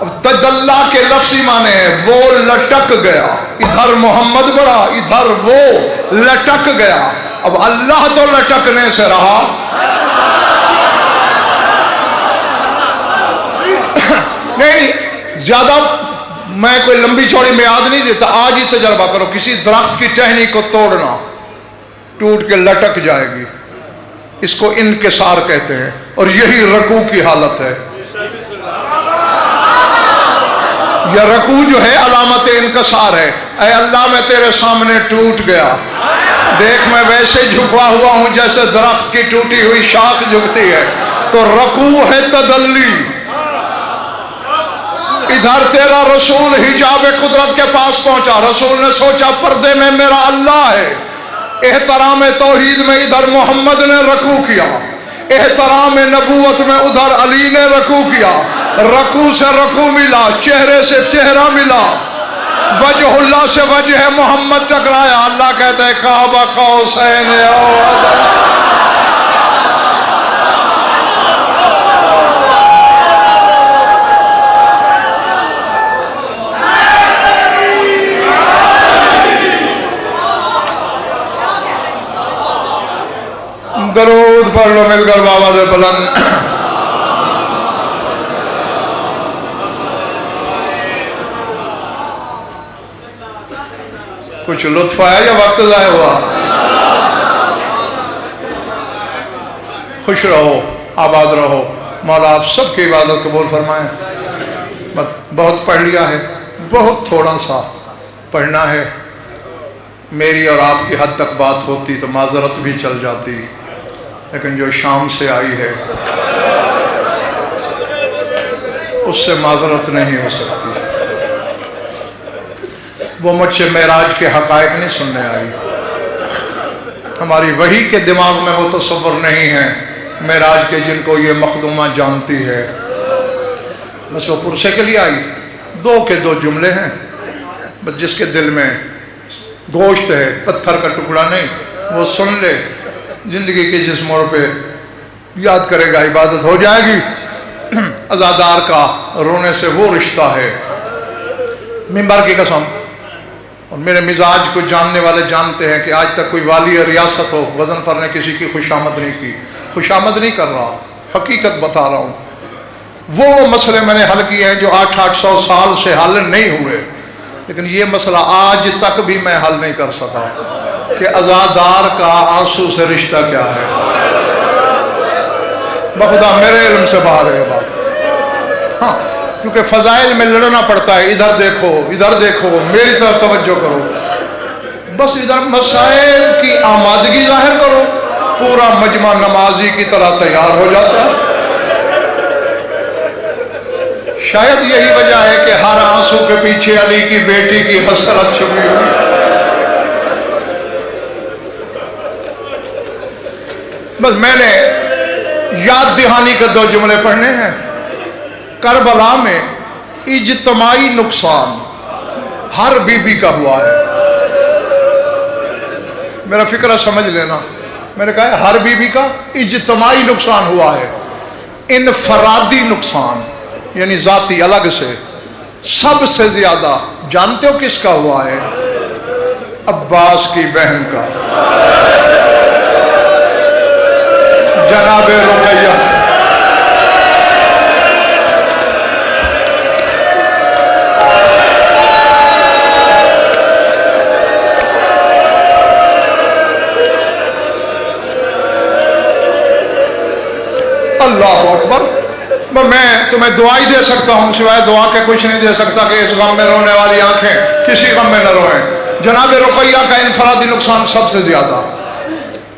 اب تدلا کے لفظی معنی ہے وہ لٹک گیا، ادھر محمد بڑا ادھر وہ لٹک گیا. اب اللہ تو لٹکنے سے رہا. نہیں زیادہ میں کوئی لمبی چوڑی میعاد نہیں دیتا، آج ہی تجربہ کرو. کسی درخت کی ٹہنی کو توڑنا، ٹوٹ کے لٹک جائے گی، اس کو انکسار کہتے ہیں، اور یہی رکوع کی حالت ہے. یا رکوع جو ہے علامت انکسار ہے. اے اللہ میں تیرے سامنے ٹوٹ گیا، دیکھ میں ویسے جھکا ہوا ہوں جیسے درخت کی ٹوٹی ہوئی شاخ جھکتی ہے. تو رکوع ہے تدلی. ادھر تیرا رسول حجاب قدرت کے پاس پہنچا، رسول نے سوچا پردے میں میرا اللہ ہے. احترام توحید میں ادھر محمد نے رکوع کیا، احترام نبوت میں ادھر علی نے رکوع کیا. رکوع سے رکوع ملا، چہرے سے چہرہ ملا، وجہ اللہ سے وجہ محمد ٹکرایا. اللہ کہتا ہے کعبہ قوسین او ادنی. درود پڑھ لو مل کر بابا سے بلند. کچھ لطف آیا یا وقت ضائع ہوا؟ خوش رہو، آباد رہو. مولا آپ سب کی عبادت قبول فرمائیں. بہت پڑھ لیا ہے، بہت تھوڑا سا پڑھنا ہے. میری اور آپ کی حد تک بات ہوتی تو معذرت بھی چل جاتی، لیکن جو شام سے آئی ہے اس سے معذرت نہیں ہو سکتی. وہ مجھ سے معراج کے حقائق نہیں سننے آئی. ہماری وحی کے دماغ میں وہ تصور نہیں ہے معراج کے جن کو یہ مخدومہ جانتی ہے. بس وہ پرسے کے لیے آئی. دو کے دو جملے ہیں، بس جس کے دل میں گوشت ہے، پتھر کا ٹکڑا نہیں، وہ سن لے. زندگی کے جس موڑ پہ یاد کرے گا عبادت ہو جائے گی. عزادار کا رونے سے وہ رشتہ ہے، منبر کی قسم. اور میرے مزاج کو جاننے والے جانتے ہیں کہ آج تک کوئی والی ریاست ہو غضنفر نے کسی کی خوشامد نہیں کی. خوشامد نہیں کر رہا، حقیقت بتا رہا ہوں. وہ مسئلے میں نے حل کیے ہیں جو 800 سال سے حل نہیں ہوئے، لیکن یہ مسئلہ آج تک بھی میں حل نہیں کر سکا کہ عزادار کا آنسو سے رشتہ کیا ہے. بخدا میرے علم سے باہر ہے بات. ہاں کیونکہ فضائل میں لڑنا پڑتا ہے. ادھر دیکھو ادھر دیکھو، میری طرف توجہ کرو. بس ادھر مسائل کی آمادگی ظاہر کرو، پورا مجمع نمازی کی طرح تیار ہو جاتا ہے. شاید یہی وجہ ہے کہ ہر آنسو کے پیچھے علی کی بیٹی کی حسرت چھپی ہوئی. بس میں نے یاد دہانی کے 2 جملے پڑھنے ہیں. کربلا میں اجتماعی نقصان ہر بی بی کا ہوا ہے. میرا فکرہ سمجھ لینا، میں نے کہا ہے ہر بی بی کا اجتماعی نقصان ہوا ہے. انفرادی نقصان یعنی ذاتی الگ سے سب سے زیادہ جانتے ہو کس کا ہوا ہے؟ عباس کی بہن کا، جناب رقیہ. اللہ اکبر. میں تمہیں دعا ہی دے سکتا ہوں، سوائے دعا کے کچھ نہیں دے سکتا کہ اس غم میں رونے والی آنکھیں کسی غم میں نہ روئیں. جناب رقیہ کا انفرادی نقصان سب سے زیادہ.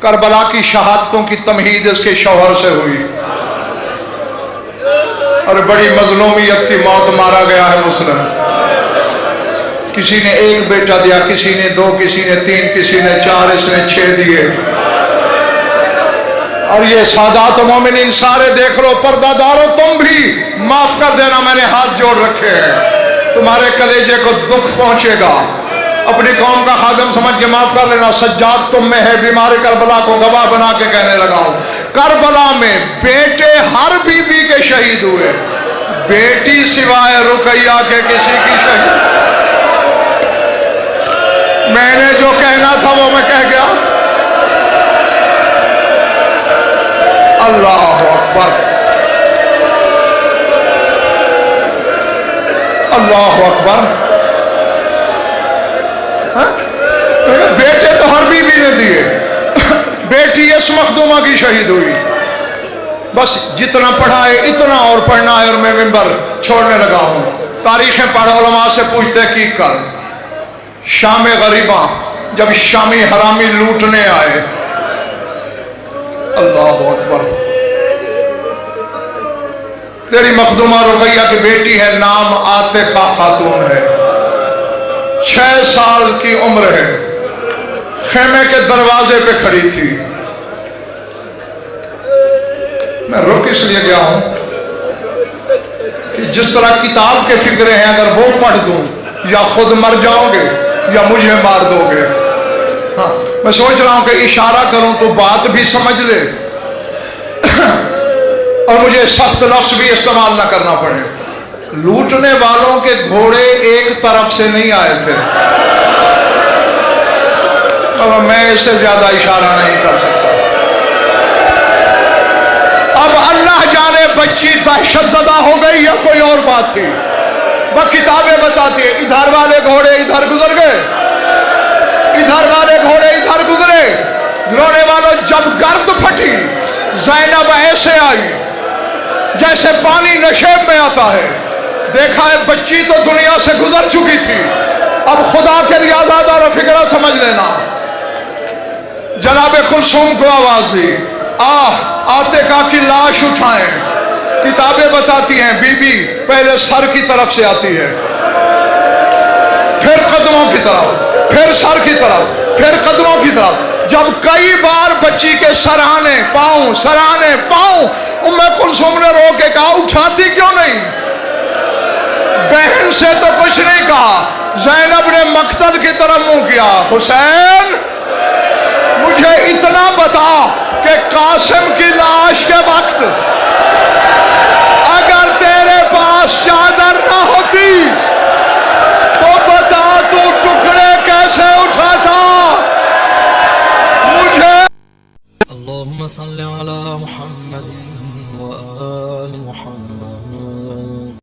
کربلا کی شہادتوں کی تمہید اس کے شوہر سے ہوئی، اور بڑی مظلومیت کی موت مارا گیا ہے مسلم. کسی نے 1 بیٹا دیا، کسی نے 2، کسی نے 3، کسی نے 4، اس نے 6 دیے. اور یہ سادات مومنین سارے دیکھ لو، پردہ دارو تم بھی معاف کر دینا. میں نے ہاتھ جوڑ رکھے ہیں، تمہارے کلیجے کو دکھ پہنچے گا، اپنی قوم کا خادم سمجھ کے معاف کر لینا. سجاد تم میں ہے، بیمار کربلا کو گواہ بنا کے کہنے لگا ہوں. کربلا میں بیٹے ہر بی بی کے شہید ہوئے، بیٹی سوائے رقیہ کے کسی کی شہید؟ میں نے جو کہنا تھا وہ میں کہہ گیا. اللہ اکبر، اللہ اکبر. بیٹے تو ہر بیوی نے دیے، بیٹی اس مخدومہ کی شہید ہوئی. بس جتنا پڑھا ہے اتنا اور پڑھنا ہے، اور میں منبر چھوڑنے لگا ہوں. تاریخیں پڑھ، علماء سے پوچھ تحقیق کر. شام غریباں جب شامی حرامی لوٹنے آئے، اللہ اکبر، تیری مخدومہ رقیہ کی بیٹی ہے، نام عاتقہ خاتون ہے، 6 سال کی عمر ہے، خیمے کے دروازے پہ کھڑی تھی. میں رک اس لیے گیا ہوں کہ جس طرح کتاب کے فکرے ہیں، اگر وہ پڑھ دوں یا خود مر جاؤ گے یا مجھے مار دو گے. ہاں میں سوچ رہا ہوں کہ اشارہ کروں تو بات بھی سمجھ لے اور مجھے سخت لفظ بھی استعمال نہ کرنا پڑے. لوٹنے والوں کے گھوڑے ایک طرف سے نہیں آئے تھے. اب میں اس سے زیادہ اشارہ نہیں کر سکتا. اب اللہ جانے بچی دہشت زدہ ہو گئی یا کوئی اور بات تھی. وہ کتابیں بتاتی ہیں ادھر والے گھوڑے ادھر گزر گئے، ادھر والے گھوڑے ادھر گزرے. رونے والوں جب گرد پھٹی، زینب ایسے آئی جیسے پانی نشیب میں آتا ہے. دیکھا ہے بچی تو دنیا سے گزر چکی تھی، اب خدا کے لیے آزاد اور فکرہ سمجھ لینا. جناب کلثوم کو آواز دی، عاتقہ کی لاش اٹھائیں. کتابیں بتاتی ہیں بی بی پہلے سر کی طرف سے آتی ہے، پھر قدموں کی طرف، پھر سر کی طرف، پھر قدموں کی طرف. جب کئی بار بچی کے سرانے پاؤں ام کلثوم نے رو کے کہا اٹھاتی کیوں نہیں؟ بہن سے تو کچھ نہیں کہا. زینب نے مقتل کی طرف منہ کیا، حسین مجھے اتنا بتا کہ قاسم کی لاش کے وقت اگر تیرے پاس چادر نہ ہوتی تو بتا تو ٹکڑے کیسے اٹھاتا مجھے. اللهم صل على محمد وآل محمد.